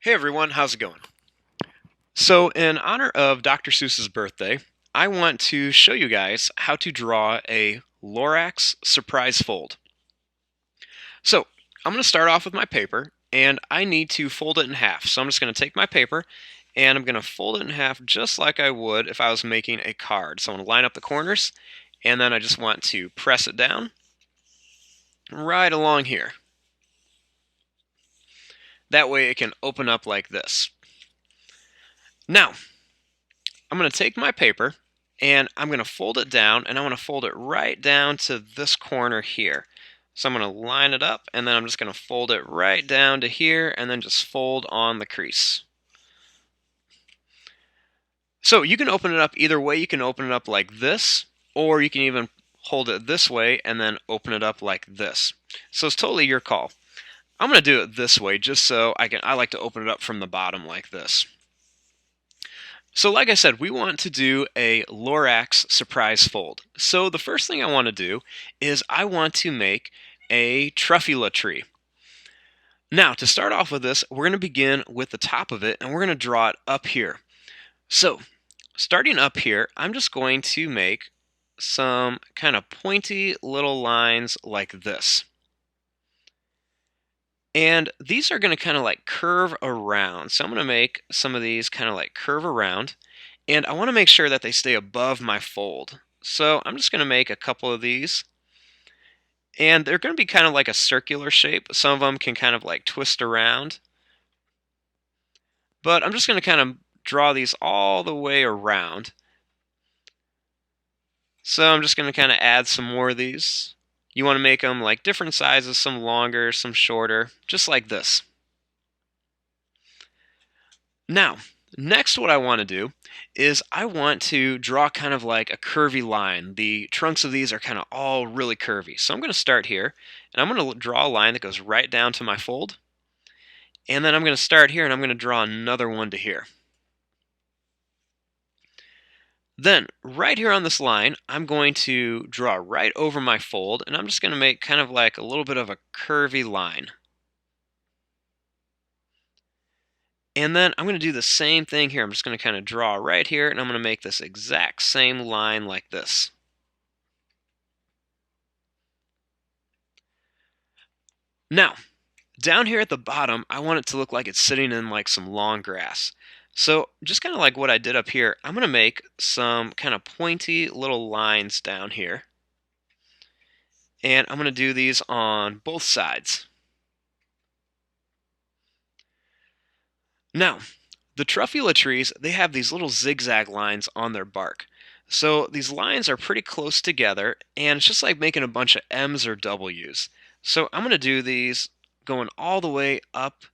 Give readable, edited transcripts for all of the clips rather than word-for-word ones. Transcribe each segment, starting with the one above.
Hey everyone, how's it going? So, in honor of Dr. Seuss's birthday, I want to show you guys how to draw a LORAX surprise fold. So, I'm going to start off with my paper, and I need to fold it in half. So I'm just going to take my paper, and I'm going to fold it in half just like I would if I was making a card. So I'm going to line up the corners, and then I just want to press it down right along here. That way it can open up like this. Now, I'm going to take my paper and I'm going to fold it down, and I want to fold it right down to this corner here. So I'm going to line it up, and then I'm just going to fold it right down to here and then just fold on the crease. So you can open it up either way. You can open it up like this, or you can even hold it this way and then open it up like this. So it's totally your call. I'm going to do it this way just so I like to open it up from the bottom like this. So like I said, we want to do a LORAX surprise fold. So the first thing I want to do is I want to make a truffula tree. Now, to start off with this, we're going to begin with the top of it, and we're going to draw it up here. So, starting up here, I'm just going to make some kind of pointy little lines like this. And these are going to kind of like curve around. So I'm going to make some of these kind of like curve around. And I want to make sure that they stay above my fold. So I'm just going to make a couple of these. And they're going to be kind of like a circular shape. Some of them can kind of like twist around. But I'm just going to kind of draw these all the way around. So I'm just going to kind of add some more of these. You want to make them like different sizes, some longer, some shorter, just like this. Now, next what I want to do is I want to draw kind of like a curvy line. The trunks of these are kind of all really curvy. So I'm going to start here, and I'm going to draw a line that goes right down to my fold. And then I'm going to start here, and I'm going to draw another one to here. Then, right here on this line, I'm going to draw right over my fold, and I'm just going to make kind of like a little bit of a curvy line. And then I'm going to do the same thing here. I'm just going to kind of draw right here, and I'm going to make this exact same line like this. Now, down here at the bottom, I want it to look like it's sitting in like some long grass. So just kind of like what I did up here, I'm going to make some kind of pointy little lines down here. And I'm going to do these on both sides. Now, the truffula trees, they have these little zigzag lines on their bark. So these lines are pretty close together, and it's just like making a bunch of M's or W's. So I'm going to do these going all the way up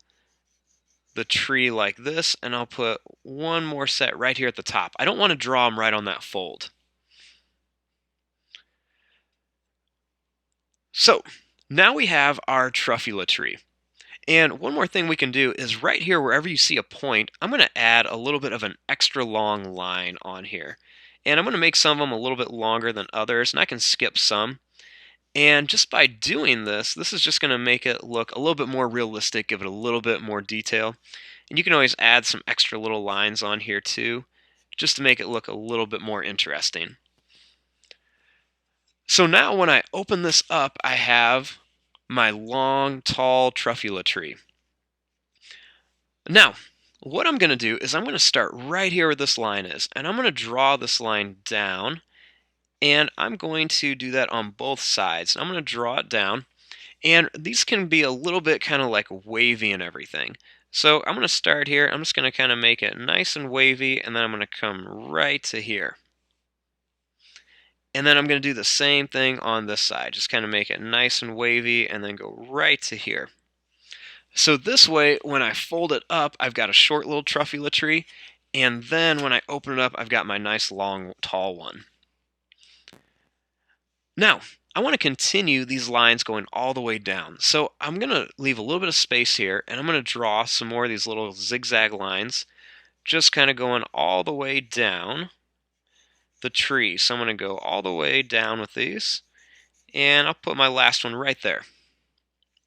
the tree like this, and I'll put one more set right here at the top. I don't want to draw them right on that fold. So now we have our truffula tree. And one more thing we can do is right here, wherever you see a point, I'm going to add a little bit of an extra long line on here. And I'm going to make some of them a little bit longer than others, and I can skip some. And just by doing this, this is just going to make it look a little bit more realistic, give it a little bit more detail. And you can always add some extra little lines on here too, just to make it look a little bit more interesting. So now when I open this up, I have my long, tall truffula tree. Now, what I'm going to do is I'm going to start right here where this line is, and I'm going to draw this line down, and I'm going to do that on both sides. I'm going to draw it down, and these can be a little bit kind of like wavy and everything. So I'm going to start here. I'm just going to kind of make it nice and wavy, and then I'm going to come right to here. And then I'm going to do the same thing on this side. Just kind of make it nice and wavy, and then go right to here. So this way, when I fold it up, I've got a short little truffula tree, and then when I open it up, I've got my nice long, tall one. Now, I want to continue these lines going all the way down. So I'm going to leave a little bit of space here, and I'm going to draw some more of these little zigzag lines, just kind of going all the way down the tree. So I'm going to go all the way down with these, and I'll put my last one right there.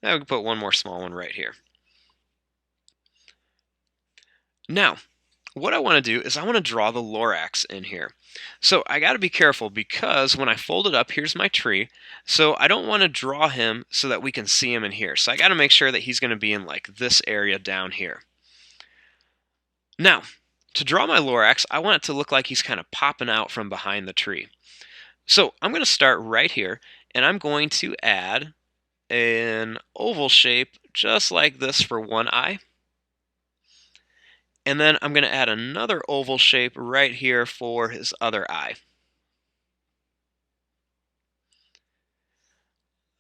Now we can put one more small one right here. Now, what I want to do is I want to draw the Lorax in here. So I got to be careful because when I fold it up, here's my tree. So I don't want to draw him so that we can see him in here. So I got to make sure that he's going to be in like this area down here. Now, to draw my Lorax, I want it to look like he's kind of popping out from behind the tree. So I'm going to start right here, and I'm going to add an oval shape just like this for one eye. And then I'm going to add another oval shape right here for his other eye.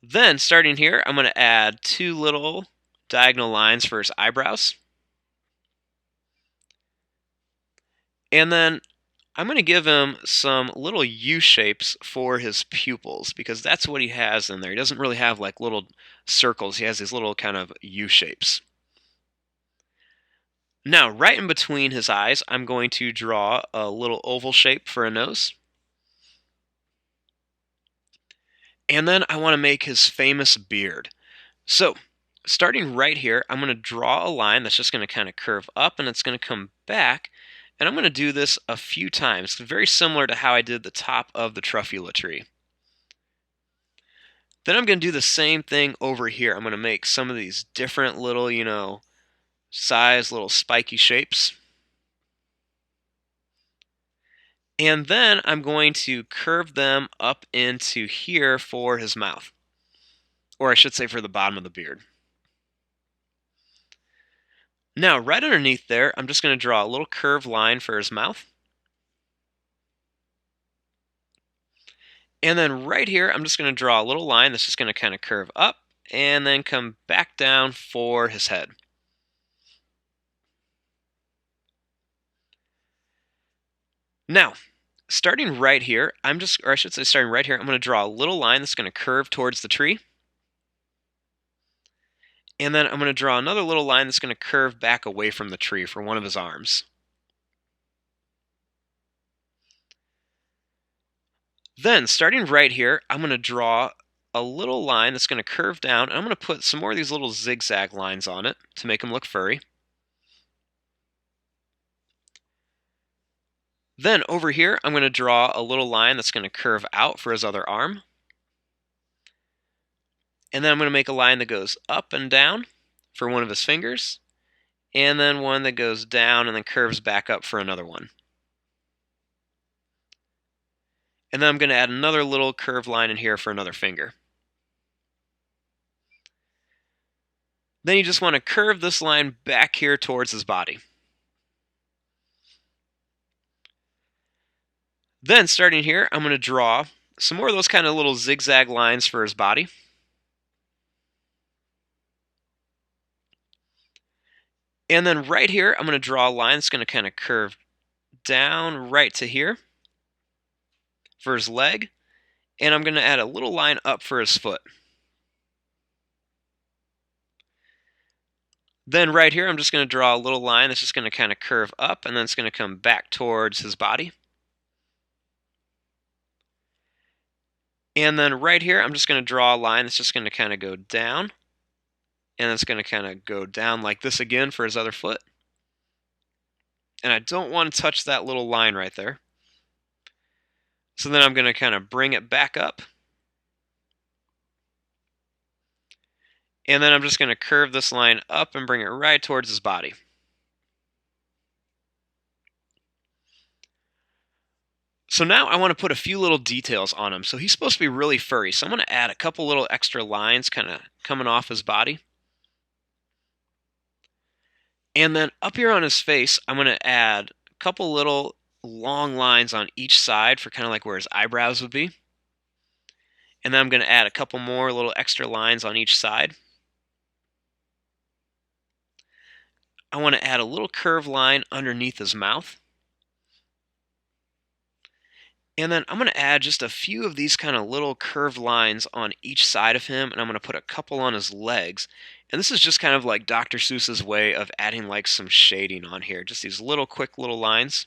Then, starting here, I'm going to add two little diagonal lines for his eyebrows. And then I'm going to give him some little U-shapes for his pupils because that's what he has in there. He doesn't really have like little circles. He has these little kind of U-shapes. Now, right in between his eyes, I'm going to draw a little oval shape for a nose. And then I want to make his famous beard. So, starting right here, I'm going to draw a line that's just going to kind of curve up and it's going to come back. And I'm going to do this a few times, very similar to how I did the top of the truffula tree. Then I'm going to do the same thing over here. I'm going to make some of these different little, size, little spiky shapes. And then I'm going to curve them up into here for his mouth. Or I should say for the bottom of the beard. Now, right underneath there, I'm just going to draw a little curved line for his mouth. And then right here, I'm just going to draw a little line that's just going to kind of curve up and then come back down for his head. Now, starting right here, starting right here, I'm going to draw a little line that's going to curve towards the tree. And then I'm going to draw another little line that's going to curve back away from the tree for one of his arms. Then, starting right here, I'm going to draw a little line that's going to curve down, and I'm going to put some more of these little zigzag lines on it to make him look furry. Then over here, I'm going to draw a little line that's going to curve out for his other arm. And then I'm going to make a line that goes up and down for one of his fingers, and then one that goes down and then curves back up for another one. And then I'm going to add another little curved line in here for another finger. Then you just want to curve this line back here towards his body. Then starting here, I'm going to draw some more of those kind of little zigzag lines for his body. And then right here, I'm going to draw a line that's going to kind of curve down right to here for his leg. And I'm going to add a little line up for his foot. Then right here, I'm just going to draw a little line that's just going to kind of curve up, and then it's going to come back towards his body. And then right here, I'm just going to draw a line that's just going to kind of go down. And it's going to kind of go down like this again for his other foot. And I don't want to touch that little line right there. So then I'm going to kind of bring it back up. And then I'm just going to curve this line up and bring it right towards his body. So now I want to put a few little details on him. So he's supposed to be really furry. So I'm going to add a couple little extra lines kind of coming off his body. And then up here on his face, I'm going to add a couple little long lines on each side for kind of like where his eyebrows would be. And then I'm going to add a couple more little extra lines on each side. I want to add a little curved line underneath his mouth. And then I'm going to add just a few of these kind of little curved lines on each side of him, and I'm going to put a couple on his legs. And this is just kind of like Dr. Seuss's way of adding like some shading on here. Just these little quick little lines.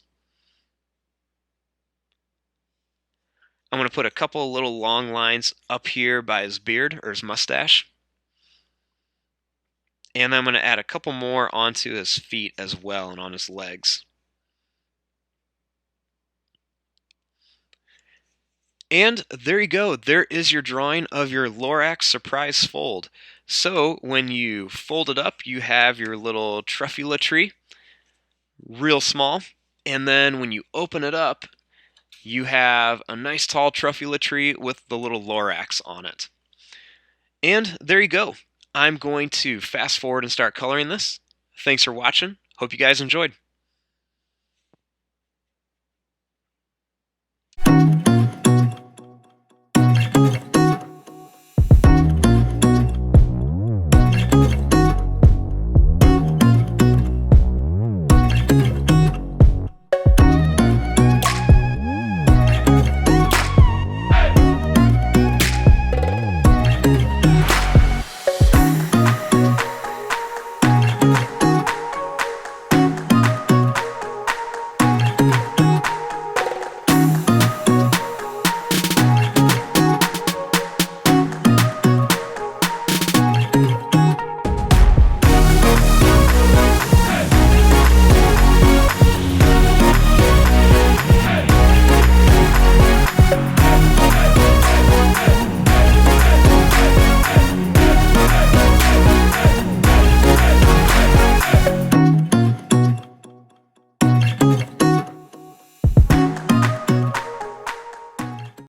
I'm going to put a couple little long lines up here by his beard or his mustache. And then I'm going to add a couple more onto his feet as well and on his legs. And there you go. There is your drawing of your LORAX Surprise Fold. So when you fold it up, you have your little truffula tree, real small. And then when you open it up, you have a nice tall truffula tree with the little LORAX on it. And there you go. I'm going to fast forward and start coloring this. Thanks for watching. Hope you guys enjoyed.